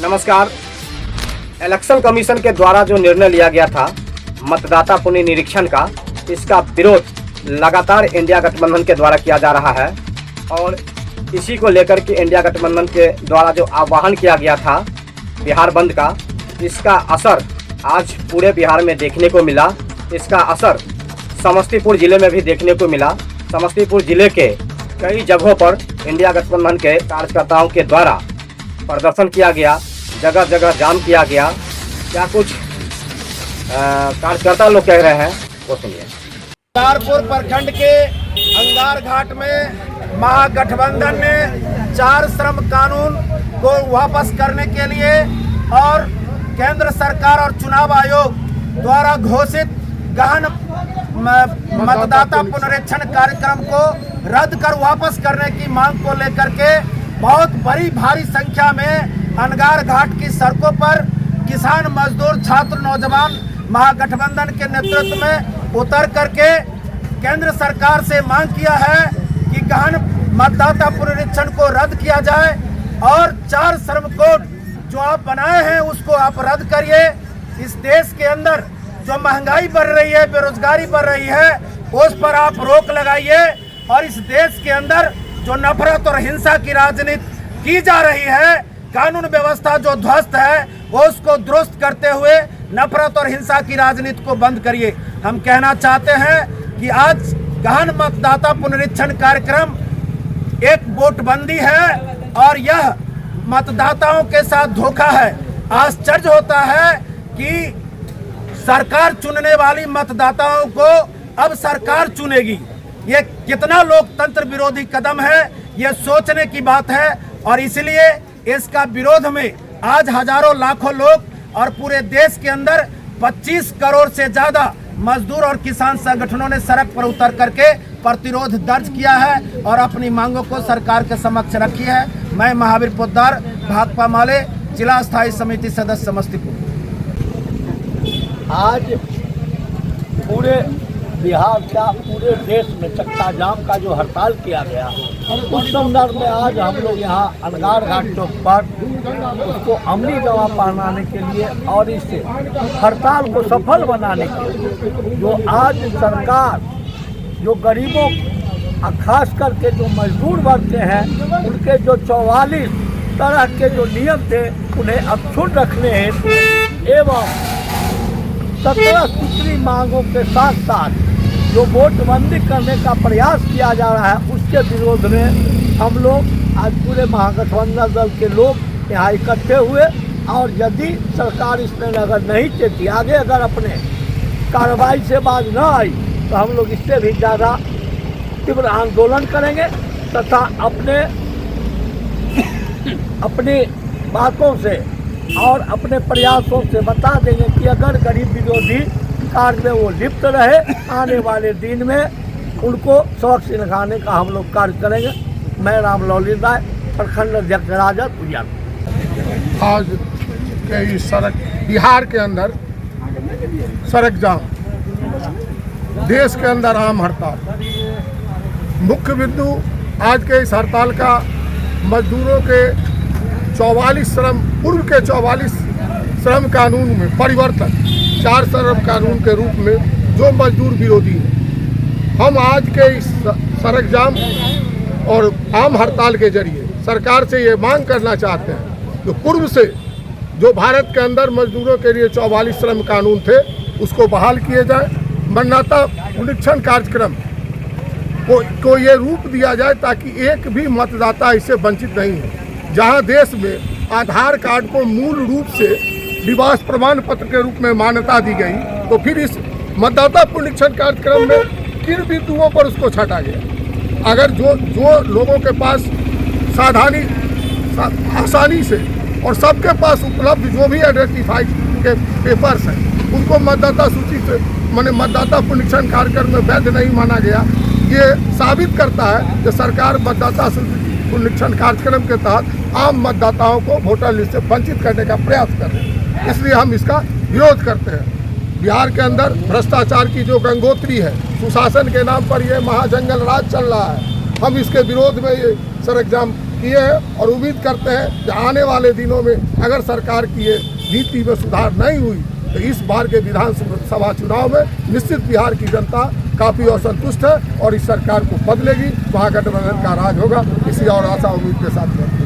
नमस्कार। Election commission के द्वारा जो निर्णय लिया गया था मतदाता पुनरीक्षण का, इसका विरोध लगातार इंडिया गठबंधन के द्वारा किया जा रहा है और इसी को लेकर के इंडिया गठबंधन के द्वारा जो आह्वान किया गया था बिहार बंद का, इसका असर आज पूरे बिहार में देखने को मिला। इसका असर समस्तीपुर ज़िले में भी देखने को मिला। समस्तीपुर ज़िले के कई जगहों पर इंडिया गठबंधन के कार्यकर्ताओं के द्वारा प्रदर्शन किया गया, जगह जगह जाम किया गया। क्या कुछ कार्यकर्ता लोग कह रहे हैं वो सुनिए। करतारपुर प्रखंड के अंगार घाट में महागठबंधन ने 4 श्रम कानून को वापस करने के लिए और केंद्र सरकार और चुनाव आयोग द्वारा घोषित गहन मतदाता पुनरीक्षण कार्यक्रम को रद्द कर वापस करने की मांग को लेकर के बहुत बड़ी भारी संख्या में अंगार घाट की सड़कों पर किसान, मजदूर, छात्र, नौजवान महागठबंधन के नेतृत्व में उतर करके केंद्र सरकार से मांग किया है कि गहन मतदाता पुनरीक्षण को रद्द किया जाए और 4 श्रम कोड जो आप बनाए हैं उसको आप रद्द करिए। इस देश के अंदर जो महंगाई बढ़ रही है, बेरोजगारी बढ़ रही है, उस पर आप रोक लगाइए और इस देश के अंदर जो नफरत और हिंसा की राजनीति की जा रही है, कानून व्यवस्था जो ध्वस्त है वो उसको दुरुस्त करते हुए नफरत और हिंसा की राजनीति को बंद करिए। हम कहना चाहते हैं कि आज गहन मतदाता पुनरीक्षण कार्यक्रम एक वोटबंदी है और यह मतदाताओं के साथ धोखा है। आश्चर्य होता है कि सरकार चुनने वाली मतदाताओं को अब सरकार चुनेगी। ये कितना लोकतंत्र विरोधी कदम है, ये सोचने की बात है और इसलिए इसका विरोध में आज हजारों लाखों लोग और पूरे देश के अंदर 25 करोड़ से ज्यादा मजदूर और किसान संगठनों ने सड़क पर उतर करके प्रतिरोध दर्ज किया है और अपनी मांगों को सरकार के समक्ष रखी है। मैं महावीर पोद्दार, भाकपा माले, जिला स्थायी समिति सदस्य, समस्तीपुर। आज पूरे बिहार का, पूरे देश में चक्का जाम का जो हड़ताल किया गया, उस संदर्भ में आज हम लोग यहाँ अंगार घाट चौक पर उसको अमली दवा पहनाने के लिए और इस हड़ताल को सफल बनाने के लिए जो आज सरकार जो गरीबों और खास करके जो मजदूर वर्ग के हैं उनके जो 44 तरह के जो नियम थे उन्हें अक्षुण्ण रखने हेतु एवं 17 सूत्री मांगों के साथ साथ जो वोटबंदी करने का प्रयास किया जा रहा है उसके विरोध में हम लोग आज पूरे महागठबंधन दल के लोग यहाँ इकट्ठे हुए और यदि सरकार इसमें अगर नहीं चलती, आगे अगर अपने कार्रवाई से बाज न आई तो हम लोग इससे भी ज़्यादा तीव्र आंदोलन करेंगे तथा अपनी बातों से और अपने प्रयासों से बता देंगे कि अगर गरीब विरोधी कार्य में वो लिप्त रहे, आने वाले दिन में उनको सबक सिखाने का हम लोग कार्य करेंगे। मैं राम लौली राय, प्रखंड अध्यक्ष राजद उजियारपुर। आज के इस सड़क बिहार के अंदर सड़क जाम, देश के अंदर आम हड़ताल, मुख्य बिंदु आज के इस हड़ताल का मजदूरों के 44 श्रम, पूर्व के 44 श्रम कानून में परिवर्तन, 4 श्रम कानून के रूप में जो मजदूर विरोधी है, हम आज के इस सड़क जाम और आम हड़ताल के जरिए सरकार से ये मांग करना चाहते हैं कि पूर्व से जो भारत के अंदर मजदूरों के लिए 44 श्रम कानून थे उसको बहाल किए जाए, मतदाता पुनरीक्षण कार्यक्रम को ये रूप दिया जाए ताकि एक भी मतदाता इससे वंचित नहीं हो। जहां देश में आधार कार्ड को मूल रूप से निवास प्रमाण पत्र के रूप में मान्यता दी गई, तो फिर इस मतदाता पुनरीक्षण कार्यक्रम में किन बिंदुओं पर उसको छाटा गया। अगर जो लोगों के पास आसानी से और सबके पास उपलब्ध जो भी आइडेंटिफाई के पेपर्स हैं उनको मतदाता सूची से मतदाता पुनरीक्षण कार्यक्रम में वैध नहीं माना गया, ये साबित करता है कि सरकार मतदाता पुनरीक्षण कार्यक्रम के तहत आम मतदाताओं को वोटर लिस्ट से वंचित करने का प्रयास कर रहे हैं। इसलिए हम इसका विरोध करते हैं। बिहार के अंदर भ्रष्टाचार की जो गंगोत्री है, सुशासन के नाम पर ये महाजंगल राज चल रहा है। हम इसके विरोध में ये सड़क जाम किए हैं और उम्मीद करते हैं कि आने वाले दिनों में अगर सरकार की ये नीति में सुधार नहीं हुई तो इस बार के विधानसभा चुनाव में निश्चित बिहार की जनता काफ़ी असंतुष्ट है और इस सरकार को बदलेगी, महागठबंधन का राज होगा। इसी और आशा उम्मीद के साथ